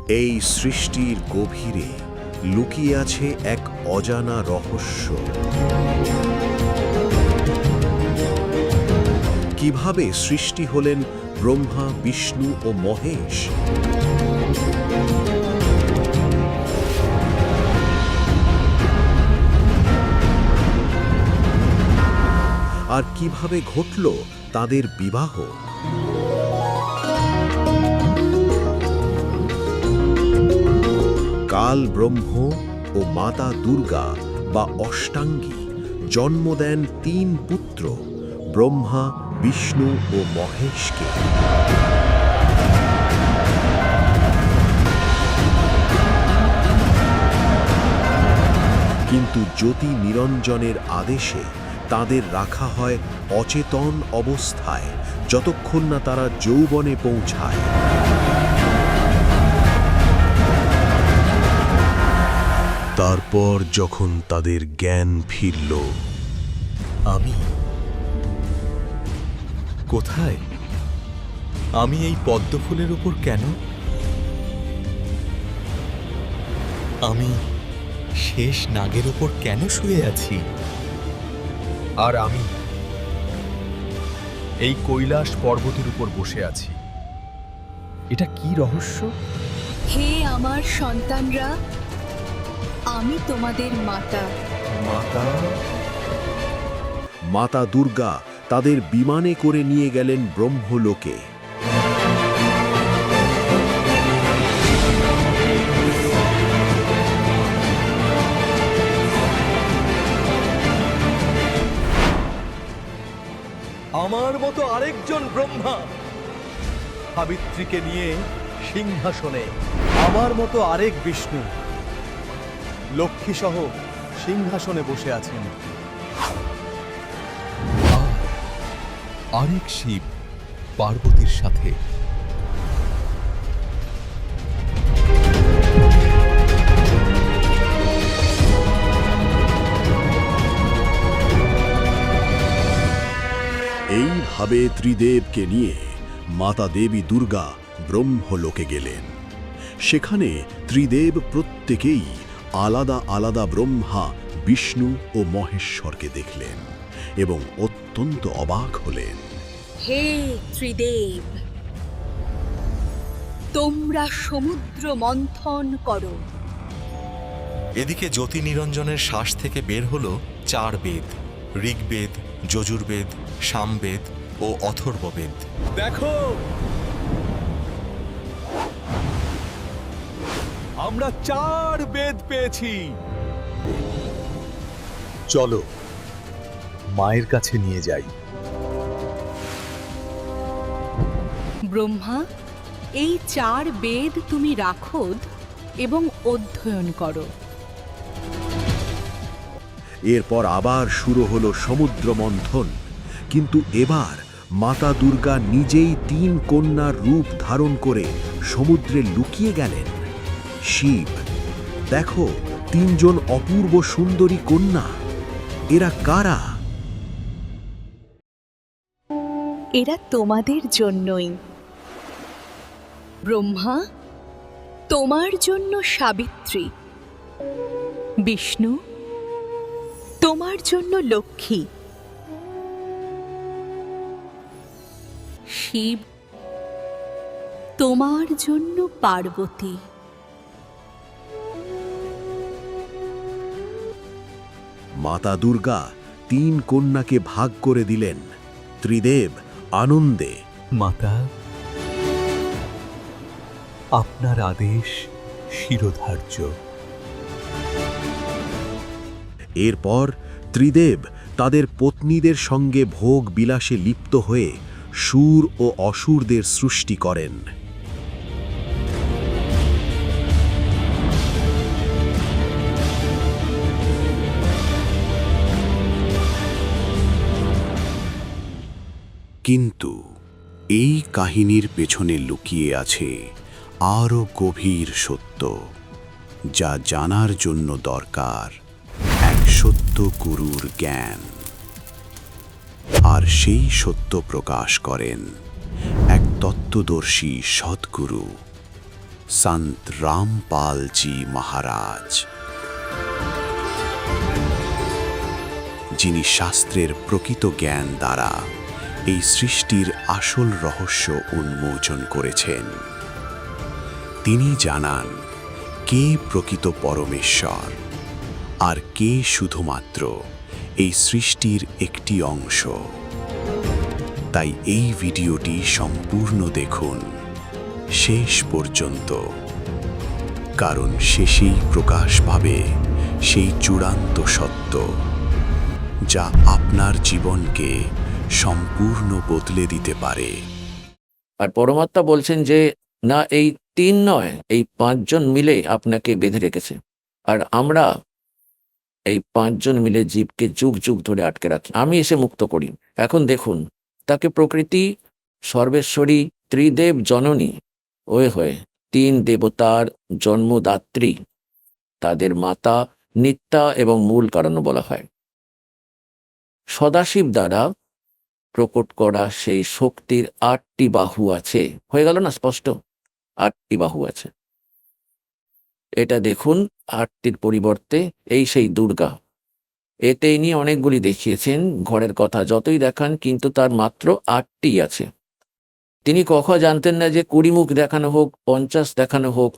এই সৃষ্টির গভীরে লুকিয়ে আছে এক অজানা রহস্য। কিভাবে সৃষ্টি হলেন ব্রহ্মা, বিষ্ণু ও মহেশ? আর কিভাবে ঘটল তাদের বিবাহ? কাল ব্রহ্ম ও মাতা দুর্গা বা অষ্টাঙ্গী জন্ম দেন 3 পুত্র, ব্রহ্মা, বিষ্ণু ও মহেশকে। কিন্তু জ্যোতি নিরঞ্জনের আদেশে তাদের রাখা হয় অচেতন অবস্থায় যতক্ষণ না তারা যৌবনে পৌঁছায়। তারপর যখন তাদের জ্ঞান ফিরল, আমি কোথায়? আমি এই পদ্মফুলের উপর কেন? আমি শেষ নাগের উপর কেন শুয়ে আছি? আর আমি এই কৈলাস পর্বতের উপর বসে আছি। এটা কি রহস্য? হে আমার সন্তানরা, আমি তোমাদের মাতা। মাতা? মাতা দুর্গা তাদের বিমানে করে নিয়ে গেলেন ব্রহ্মলোকে। আমার মতো আরেকজন ব্রহ্মা সাবিত্রীকে নিয়ে সিংহাসনে, আমার মতো আরেক বিষ্ণু লক্ষ্মী সহ সিংহাসনে বসে আছেন, আরেক শিব পার্বতীর সাথে। এইভাবে ত্রিদেবকে নিয়ে মাতা দেবী দুর্গা ব্রহ্মলোকে গেলেন। সেখানে ত্রিদেব প্রত্যেকেই আলাদা আলাদা ব্রহ্মা, বিষ্ণু ও মহেশ্বরকে দেখলেন এবং অত্যন্ত অবাক হলেন। হে ত্রিদেব, তোমরা সমুদ্র মন্থন করো। এদিকে জ্যোতি নিরঞ্জনের শ্বাস থেকে বের হলো 4 বেদ: ঋগ্বেদ, যজুর্বেদ, সামবেদ ও অথর্ববেদ। দেখো, আমরা 4 বেদ পেয়েছি। চলো মায়ের কাছে নিয়ে যাই। ব্রহ্মা, এই 4 বেদ তুমি রাখো এবং অধ্যয়ন করো। এরপর আবার শুরু হলো সমুদ্র মন্থন, কিন্তু এবার মাতা দুর্গা নিজেই 3 কন্যার রূপ ধারণ করে সমুদ্রে লুকিয়ে গেলেন। শিব, দেখো 3 জন অপূর্ব সুন্দরী কন্যা, এরা কারা? এরা তোমাদের জন্যই। ব্রহ্মা, তোমার জন্য সাবিত্রী। বিষ্ণু, তোমার জন্য লক্ষ্মী। শিব, তোমার জন্য পার্বতী। মাতা দুর্গা 3 কন্যাকে ভাগ করে দিলেন। ত্রিদেব আনন্দে, মাতা, আপনার আদেশ শিরোধার্য। এরপর ত্রিদেব তাদের পত্নীদের সঙ্গে ভোগ বিলাসে লিপ্ত হয়ে সুর ও অসুরদের সৃষ্টি করেন। কিন্তু এই কাহিনীর পেছনে লুকিয়ে আছে আরও গভীর সত্য, যা জানার জন্য দরকার এক সত্য গুরুর জ্ঞান। আর সেই সত্য প্রকাশ করেন এক তত্ত্বদর্শী সদ্গুরু, সন্ত রামপাল জি মহারাজ, যিনি শাস্ত্রের প্রকৃত জ্ঞান দ্বারা এই সৃষ্টির আসল রহস্য উন্মোচন করেছেন। তিনি জানান কে প্রকৃত পরমেশ্বর আর কে শুধুমাত্র এই সৃষ্টির একটি অংশ। তাই এই ভিডিওটি সম্পূর্ণ দেখুন শেষ পর্যন্ত, কারণ শেষেই প্রকাশ পাবে সেই চূড়ান্ত সত্য যা আপনার জীবনকে সম্পূর্ণ বদলে দিতে পারে। আর পরমাত্মা বলছেন যে না, এই 3 নয়, এই 5 জন মিলে আপনাকে বেঁধে রেখেছে। আর আমরা এই 5 জন মিলে জীবকে যুগ যুগ ধরে আটকে রাখি, আমি এসে মুক্ত করি। এখন দেখুন, তাকে প্রকৃতি সর্বেশ্বরী ত্রিদেব জননী হয়ে 3 দেবতার জন্মদাত্রী, তাদের মাতা নিত্যা এবং মূল কারণ বলা হয়। সদাশিব দ্বারা প্রকট করা সেই শক্তির 8টি বাহু আছে। হয়ে গেল না স্পষ্ট? 8টি বাহু আছে। এটা দেখুন, 8টির পরিবর্তে এই সেই দুর্গা। এতে ইনি অনেকগুলি দেখিয়েছেন, ঘরের কথা যতই দেখান, কিন্তু তার মাত্র 8টি আছে। তিনি কখনো জানতেন না যে 20 মুখ দেখানো হোক, 50 দেখানো হোক,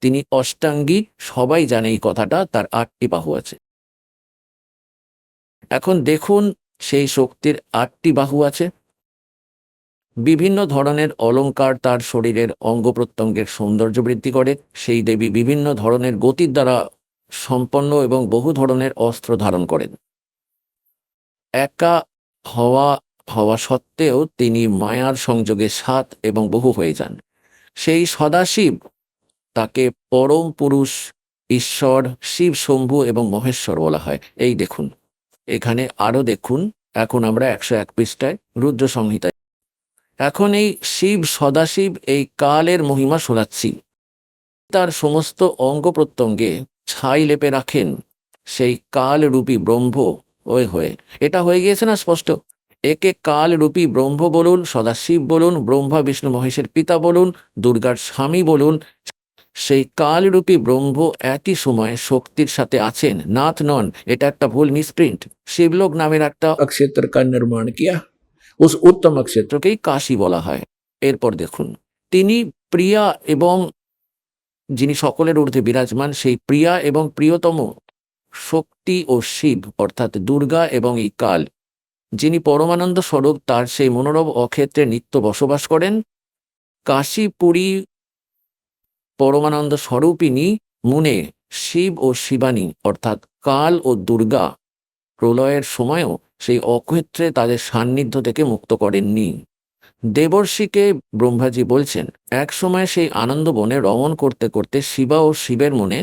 তিনি অষ্টাঙ্গী, সবাই জানে এই কথাটা, তার 8টি বাহু আছে। এখন দেখুন, সেই শক্তির 8টি বাহু আছে। বিভিন্ন ধরনের অলংকার তার শরীরের অঙ্গ প্রত্যঙ্গের সৌন্দর্য বৃদ্ধি করে। সেই দেবী বিভিন্ন ধরনের গতির দ্বারা সম্পন্ন এবং বহু ধরনের অস্ত্র ধারণ করেন। একা হওয়া সত্ত্বেও তিনি মায়ার সংযোগে 7 এবং বহু হয়ে যান। সেই সদাশিব, তাকে পরম পুরুষ, ঈশ্বর, শিব, শম্ভু এবং মহেশ্বর বলা হয়। এই দেখুন, এখানে আরো দেখুন। এখন আমরা 101 পৃষ্ঠায় রুদ্র সংহিতায়। এখন এই শিব সদাশিব এই কালের মহিমা শোনাচ্ছি। তার সমস্ত অঙ্গ প্রত্যঙ্গে ছাই লেপে রাখেন সেই কালরূপী ব্রহ্ম হয়ে। এটা হয়ে গিয়েছে না স্পষ্ট? একে কালরূপী ব্রহ্ম বলুন, সদাশিব বলুন, ব্রহ্মা বিষ্ণু মহেশের পিতা বলুন, দুর্গার স্বামী বলুন। সেই কালরূপী ব্রহ্ম একই সময় শক্তির সাথে আছেন, নাথ নন। এটা একটা ভুল মিসপ্রিন্ট। শিবলোক নামের একটা অক্ষেত্র का निर्माण किया, उस उत्तम ক্ষেত্রকেই কাশী বলা হয়। এরপর দেখুন, তিনি প্রিয়া এবং যিনি সকলের ঊর্ধ্বে বিরাজমান, সেই প্রিয়া এবং প্রিয়তম শক্তি ও শিব অর্থাৎ দুর্গা এবং এই কাল, যিনি পরমানন্দ স্বরূপ, তার সেই মনোরম অক্ষেত্রে নিত্য বসবাস করেন। কাশীপুরী পরমানন্দ স্বরূপিনী মুনে শিব ও শিবানী অর্থাৎ কাল ও দুর্গা প্রলয়ের সময়ও সেই অক্ষেত্রে তাদের সান্নিধ্য থেকে মুক্ত করেননি। দেবর্ষিকে ব্রহ্মাজি বলছেন, এক সময় সেই আনন্দবনে রমণ করতে করতে শিবা ও শিবের মনে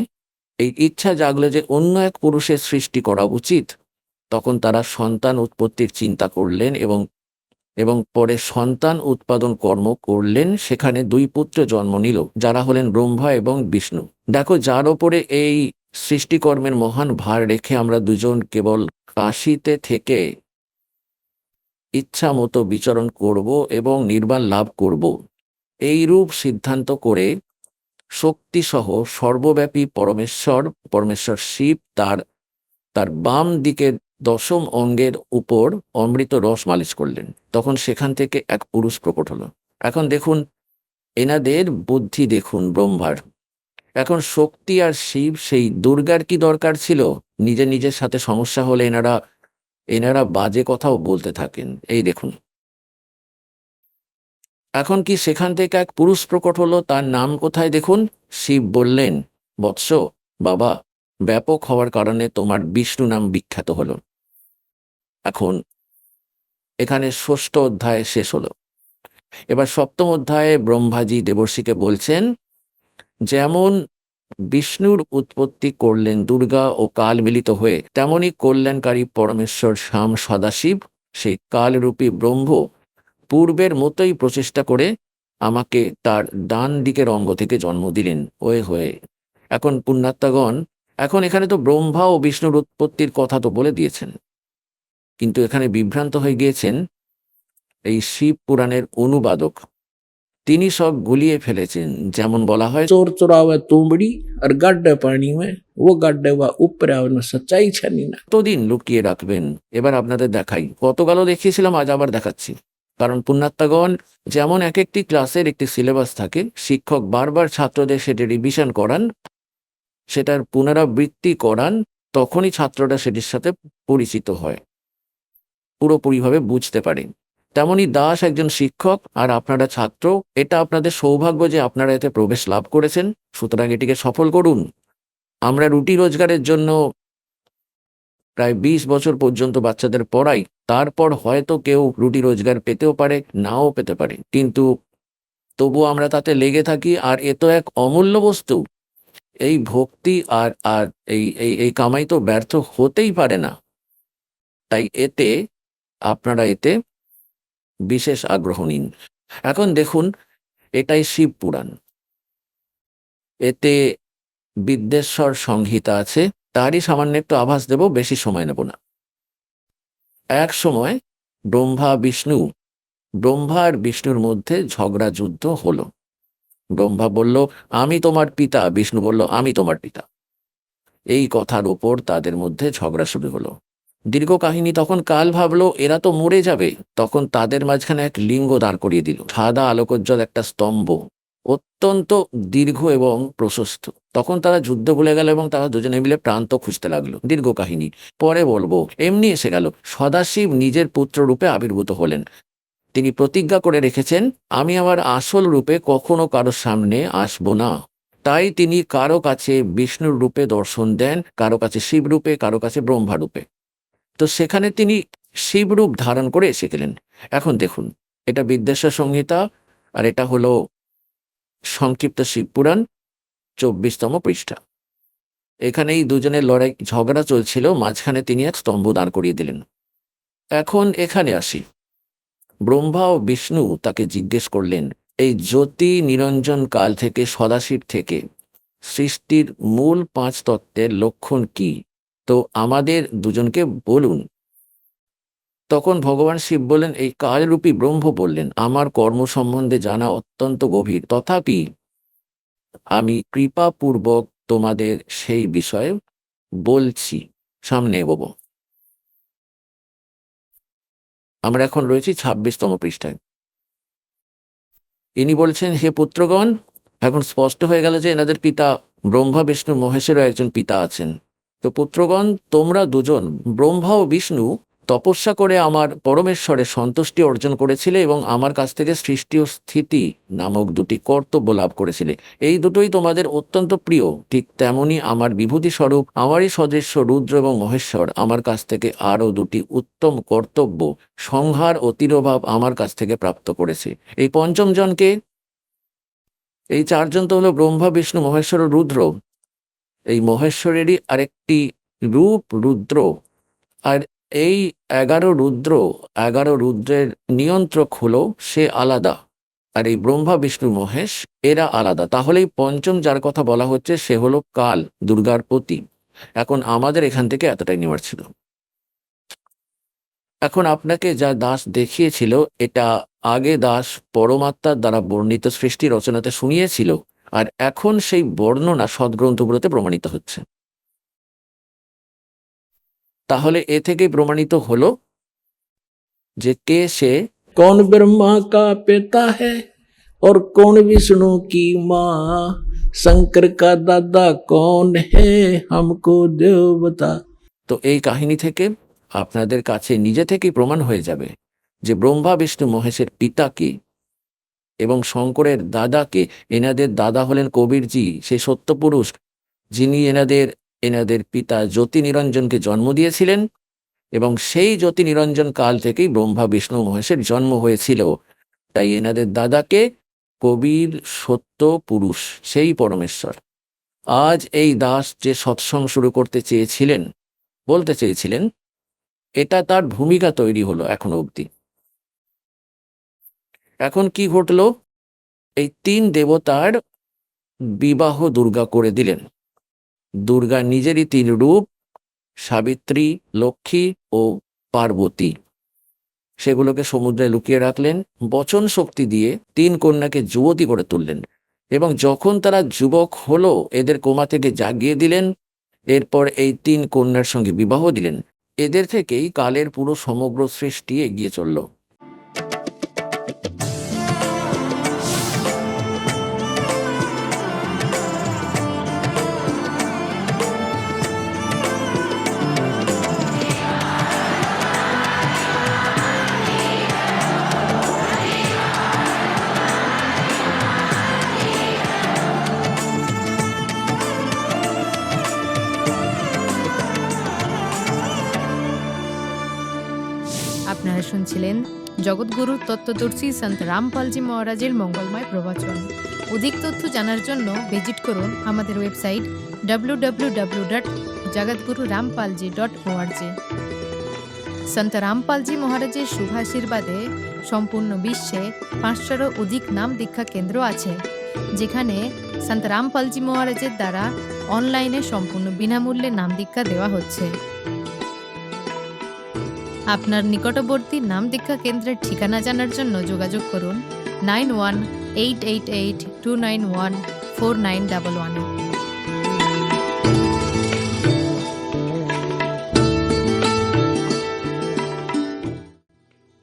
এই ইচ্ছা জাগলো যে অন্য এক পুরুষের সৃষ্টি করা উচিত। তখন তারা সন্তান উৎপত্তির চিন্তা করলেন এবং পরে সন্তান উৎপাদন কর্ম করলেন। সেখানে 2 পুত্র জন্ম নিল, যারা হলেন ব্রহ্মা এবং বিষ্ণু। দেখো, যার ওপরে এই সৃষ্টিকর্মের মহান ভার রেখে আমরা দুজন কেবল কাশীতে থেকে ইচ্ছা মতো বিচরণ করব এবং নির্বাণ লাভ করব, এই রূপ সিদ্ধান্ত করে শক্তিসহ সর্বব্যাপী পরমেশ্বর শিব তার বাম দিকের 10ম অঙ্গের উপর অমৃত রস মালিশ করলেন। তখন সেখান থেকে এক পুরুষ প্রকট হলো। এখন দেখুন, এনাদের বুদ্ধি দেখুন ব্রহ্মার। এখন শক্তি আর শিব, সেই দুর্গার কি দরকার ছিল? নিজের সাথে সমস্যা হলে এনারা বাজে কথাও বলতে থাকেন। এই দেখুন, এখন কি সেখান থেকে এক পুরুষ প্রকট হলো, তার নাম কোথায় দেখুন। শিব বললেন, বৎস বাবা, ব্যাপক হওয়ার কারণে তোমার বিষ্ণু নাম বিখ্যাত হলো। এখন এখানে 6ষ্ঠ অধ্যায় শেষ হলো। এবার 7ম অধ্যায়ে ব্রহ্মাজি দেবর্ষিকে বলছেন, যেমন বিষ্ণুর উৎপত্তি করলেন দুর্গা ও কাল মিলিত হয়ে, তেমনি কল্যাণকারী পরমেশ্বর শ্যাম সদাশিব সেই কালরূপী ব্রহ্ম পূর্বের মতোই প্রচেষ্টা করে আমাকে তার ডান দিকের অঙ্গ থেকে জন্ম দিলেন হয়ে। এখন পুণ্যাত্মাগণ, এখন এখানে তো ব্রহ্মা ও বিষ্ণুর উৎপত্তির কথা তো বলে দিয়েছেন, কিন্তু এখানে বিভ্রান্ত হয়ে গিয়েছেন এই শিব পুরাণের অনুবাদক। তিনি সব গুলিয়ে ফেলেছেন। যেমন বলা হয়, চোর চোরাওয়া তুমড়ি আর গাড্ডা পানি মে ও গাড্ডা বা উপরে সচ্চাই ছানি না। কতদিন লুকিয়ে রাখবেন? এবার আপনাদের দেখাই। গতকালও দেখিয়েছিলাম, আজ আবার দেখাচ্ছি। কারণ পুণ্যাত্মাগণ, যেমন এক একটি ক্লাসের একটি সিলেবাস থাকে, শিক্ষক বারবার ছাত্রদের সেটি রিভিশন করান, সেটার পুনরাবৃত্তি করান, তখনই ছাত্ররা সেটির সাথে পরিচিত হয়, পুরোপুরিভাবে বুঝতে পারেন। তেমনি দাস একজন শিক্ষক আর আপনারা ছাত্র। এটা আপনাদের সৌভাগ্য যে আপনারা এতে প্রবেশ লাভ করেছেন, সুতরাং এটিকে সফল করুন। আমরা রুটি রোজগারের জন্য প্রায় 20 বছর পর্যন্ত বাচ্চাদের পড়াই। তারপর হয়তো কেউ রুটি রোজগার পেতেও পারে, নাও পেতে পারে, কিন্তু তবুও আমরা তাতে লেগে থাকি। আর এ তো এক অমূল্য বস্তু। এই ভক্তি আর আর এই এই এই কামাই তো ব্যর্থ হতেই পারে না। তাই আপনারা এতে বিশেষ আগ্রহ নিন। এখন দেখুন, এটাই শিব পুরাণ। এতে বিদ্যেশ্বর সংহিতা আছে, তারই সামান্য একটু আভাস দেব, বেশি সময় নেব না। এক সময় ব্রহ্মা আর বিষ্ণুর মধ্যে ঝগড়া যুদ্ধ হলো। ব্রহ্মা বলল, আমি তোমার পিতা। বিষ্ণু বলল, আমি তোমার পিতা। এই কথার উপর তাদের মধ্যে ঝগড়া শুরু হলো। দীর্ঘ কাহিনী। তখন কাল ভাবলো এরা তো মরে যাবে, তখন তাদের মাঝখানে এক লিঙ্গ দাঁড় করিয়ে দিল, সাদা আলোকোজ্জ্বল একটা স্তম্ভ, অত্যন্ত দীর্ঘ এবং প্রশস্ত। তখন তারা যুদ্ধ ভুলে গেল এবং তারা দুজনে মিলে প্রান্ত খুঁজতে লাগলো। দীর্ঘ কাহিনী, পরে বলবো। এমনি এসে গেল, সদাশিব নিজের পুত্র রূপে আবির্ভূত হলেন। তিনি প্রতিজ্ঞা করে রেখেছেন, আমি আমার আসল রূপে কখনো কারোর সামনে আসবো না। তাই তিনি কারো কাছে বিষ্ণুর রূপে দর্শন দেন, কারো কাছে শিব রূপে, কারো কাছে ব্রহ্মা রূপে। তো সেখানে তিনি শিবরূপ ধারণ করে এসে গেলেন। এখন দেখুন, এটা বিদ্যেশ্বর সংহিতা, আর এটা হলো সংক্ষিপ্ত শিবপুরাণ, 24তম পৃষ্ঠা। এখানে এই দুজনের লড়াই ঝগড়া চলছিল, মাঝখানে তিনি এক স্তম্ভ দাঁড় করিয়ে দিলেন। এখন এখানে আসি। ব্রহ্মা ও বিষ্ণু তাকে জিজ্ঞেস করলেন, এই জ্যোতি নিরঞ্জন কাল থেকে, সদাশিব থেকে সৃষ্টির মূল 5 তত্ত্বের লক্ষণ কি? তো আমাদের দুজনকে বলুন। তখন ভগবান শিব বললেন, এই কালরূপী ব্রহ্ম বললেন, আমার কর্ম সম্বন্ধে জানা অত্যন্ত গভীর, তথাপি আমি কৃপাপূর্বক তোমাদের সেই বিষয়ে বলছি। সামনে এগোবো। আমরা এখন রয়েছি 26তম পৃষ্ঠায়। ইনি বলছেন, হে পুত্রগণ, এখন স্পষ্ট হয়ে গেল যে এনাদের পিতা ব্রহ্মা, বিষ্ণু, মহেশেরও একজন পিতা আছেন। তো পুত্রগণ, তোমরা দুজন ব্রহ্মা ও বিষ্ণু তপস্যা করে আমার পরমেশ্বরের সন্তুষ্টি অর্জন করেছিলে এবং আমার কাছ থেকে সৃষ্টি ও স্থিতি নামক 2টি কর্তব্য লাভ করেছিলে। এই দুটোই তোমাদের অত্যন্ত প্রিয়। ঠিক তেমনি আমার বিভূতি স্বরূপ, আমারই সদৃশ্য রুদ্র এবং মহেশ্বর আমার কাছ থেকে আরও 2টি উত্তম কর্তব্য, সংহার ও তিরোভাব, আমার কাছ থেকে প্রাপ্ত করেছে। এই পঞ্চম জনকে, এই 4 জন তো হলো ব্রহ্মা, বিষ্ণু, মহেশ্বর ও রুদ্র। এই মহেশ্বরেরই আরেকটি রূপ রুদ্র। আর এই 11 রুদ্রের নিয়ন্ত্রক হলো সে আলাদা, আর এই ব্রহ্মা, বিষ্ণু, মহেশ এরা আলাদা। তাহলেই পঞ্চম যার কথা বলা হচ্ছে সে হলো কাল, দুর্গার পতি। এখন আমাদের এখান থেকে এতটাই নেওয়ার ছিল। এখন আপনাকে যা দাস দেখিয়েছিল, এটা আগে দাস পরমাত্মার দ্বারা বর্ণিত সৃষ্টি রচনাতে শুনিয়েছিল, আর এখন সেই বর্ণনা সদ্গ্রন্থগুলোতে প্রমাণিত হচ্ছে। তাহলে এ থেকে প্রমাণিত হলো যে কে সে, कौन ब्रह्मा का पिता है और कौन विष्णु की माँ, शंकर का दादा कौन है हमको देव बता। তো এই কাহিনী থেকে আপনাদের কাছে নিজে থেকেই প্রমাণ হয়ে যাবে যে ব্রহ্মা, বিষ্ণু, মহেশের পিতা কে এবং শঙ্করের দাদা কে। এনাদের দাদা হলেন কবিরজি, সেই সত্যপুরুষ যিনি এনাদের পিতা জ্যোতি নিরঞ্জনকে জন্ম দিয়েছিলেন, এবং সেই জ্যোতি নিরঞ্জন কাল থেকেই ব্রহ্মা, বিষ্ণু, মহেশের জন্ম হয়েছিল। তাই এনাদের দাদাকে কবির সত্য পুরুষ, সেই পরমেশ্বর। আজ এই দাস যে সৎসঙ্গ শুরু করতে চেয়েছিলেন, বলতে চেয়েছিলেন, এটা তার ভূমিকা তৈরি হলো এখনো অবধি। এখন কি ঘটলো? এই 3 দেবতার বিবাহ দুর্গা করে দিলেন। দুর্গা নিজেরই 3 রূপ, সাবিত্রী, লক্ষ্মী ও পার্বতী। সেগুলোকে সমুদ্রে লুকিয়ে রাখলেন। বচন শক্তি দিয়ে 3 কন্যাকে যুবতী করে তুললেন এবং যখন তারা যুবক হলো এদের কোমা থেকে জাগিয়ে দিলেন। এরপর এই 3 কন্যার সঙ্গে বিবাহ দিলেন। এদের থেকেই কালের পুরো সমগ্র সৃষ্টি এগিয়ে চলল। আপনারা শুনছিলেন জগৎগুরু তত্ত্বদর্শী সন্ত রামপালজি মহারাজের মঙ্গলময় প্রবচন। অধিক তথ্য জানার জন্য ভিজিট করুন আমাদের ওয়েবসাইট www.jagatgururampalji.org। সন্ত রামপালজি মহারাজের শুভাশীর্বাদে সম্পূর্ণ বিশ্বে 500-এরও অধিক নাম দীক্ষা কেন্দ্র আছে, যেখানে সন্ত রামপালজি মহারাজের দ্বারা অনলাইনে সম্পূর্ণ বিনামূল্যে নাম দীক্ষা দেওয়া হচ্ছে। আপনার নিকটবর্তী নাম দীক্ষা কেন্দ্রের ঠিকানা জানার জন্য যোগাযোগ করুন 918882914911।